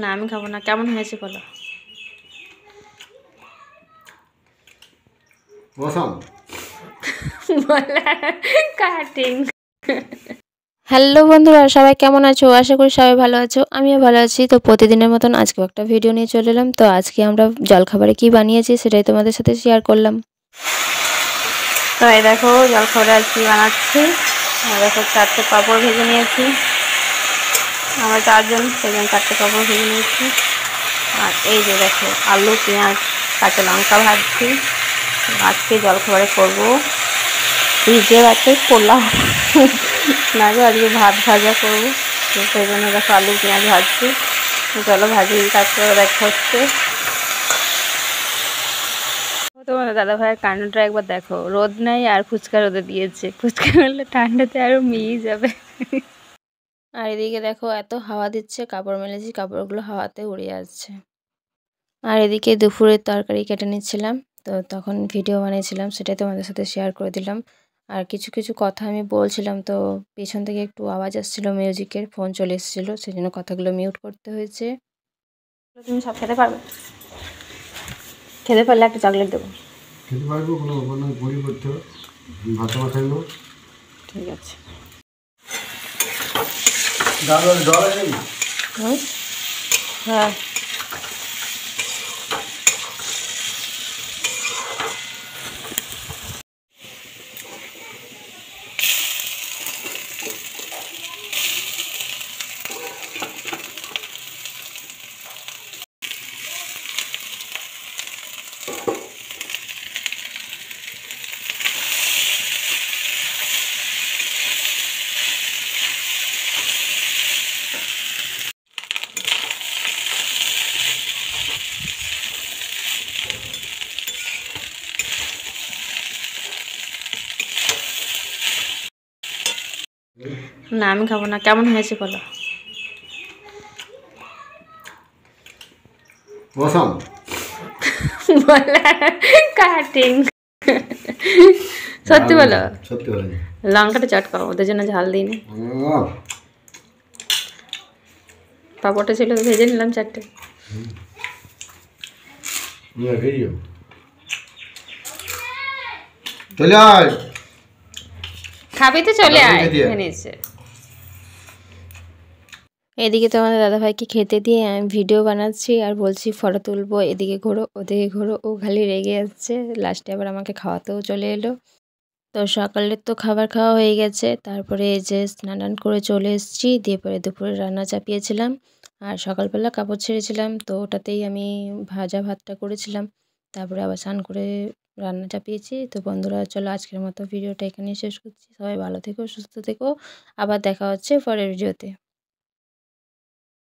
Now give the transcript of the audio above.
না আমি খাবো না। কেমন হয়েছে বলো? কাটিং। হ্যালো বন্ধুরা, সবাই কেমন আছো? আশা করি সবাই ভালো আছো। আমিও ভালো আছি। তো প্রতিদিনের মতন আজকেও একটা ভিডিও নিয়ে চলে এলাম। তো আজকে আমরা জলখাবারে কি বানিয়েছি সেটাই তোমাদের সাথে শেয়ার করলাম। তো এই দেখো জলখাবারে আজ কি বানাচ্ছি। দেখো 4টে পাঁপড় ভেজে নিয়েছি। আমরা 4জন, সেজন্য 4টে পাঁপড় ভেজে নিয়েছি। আর এই যে দেখো আলু, পেঁয়াজ, কাঁচা লঙ্কা ভাজছি। আজকে জলখাবারে করবো ভিজে ভাতের পোলাও। না গো, আজকে ভাত ভাজা করবো। তো সেই জন্য দেখো আলু পেঁয়াজ ভাজছি। চলো ভাজি, তারপরে দেখা হচ্ছে। তোমার দাদা ভাইয়ের কাণ্ডটা একবার দেখো, রোদ নাই আর ফুচকা রোদে দিয়েছে। ফুচকা মেলে ঠান্ডাতে আরো মিয়ে যাবে। আর এদিকে দেখো এত হাওয়া দিচ্ছে, কাপড় মেলেছি, কাপড়গুলো হাওয়াতে উড়ে যাচ্ছে। আর এদিকে দুপুরের তরকারি কেটে নিচ্ছিলাম। তো তখন ভিডিও বানিয়েছিলাম, সেটাই তোমাদের সাথে শেয়ার করে দিলাম। আর কিছু কিছু কথা আমি বলছিলাম, তো পেছন থেকে একটু আওয়াজ আসছিল মিউজিকের, ফোন চলে এসেছিলো, সেই জন্য কথাগুলো মিউট করতে হয়েছে। তুমি সব খেতে পারবে? খেতে পারলে একটা চকলেট দেবো। খেতে পারবো, কোনো বড়ি করতে হবে, ভাত মাখাই দেবো। ঠিক আছে। জল আছে? হ্যাঁ। না আমি খাবো না। কেমন হয়েছে বলো? কাটিং। সত্যি বলো? সত্যি বলো। লঙ্কাটা চটকাও, ওদের জন্য ঝাল দিই না। পাপড়টা ছিল ভেজে নিলাম 4টে। চলে আয়, খাবি তো চলে আয়। এনেছে এদিকে তো আমাদের দাদাভাইকে খেতে দিয়ে আমি ভিডিও বানাচ্ছি আর বলছি ফটো তুলবো, এদিকে ঘোরো ওদিকে ঘোরো। ও খালি রেগে যাচ্ছে। লাস্টে আবার আমাকে খাওয়াতেও চলে এলো। তো সকালের তো খাবার খাওয়া হয়ে গেছে। তারপরে এই যে স্নান টান করে চলে এসেছি, দিয়ে পরে দুপুরে রান্না চাপিয়েছিলাম। আর সকালবেলা কাপড় ছেড়েছিলাম, তো ওটাতেই আমি ভাজা ভাতটা করেছিলাম। তারপরে আবার স্নান করে রান্না চাপিয়েছি। তো বন্ধুরা চলো আজকের মতো ভিডিওটা এখানেই শেষ করছি। সবাই ভালো থেকো, সুস্থ থেকো। আবার দেখা হচ্ছে পরের ভিডিওতে।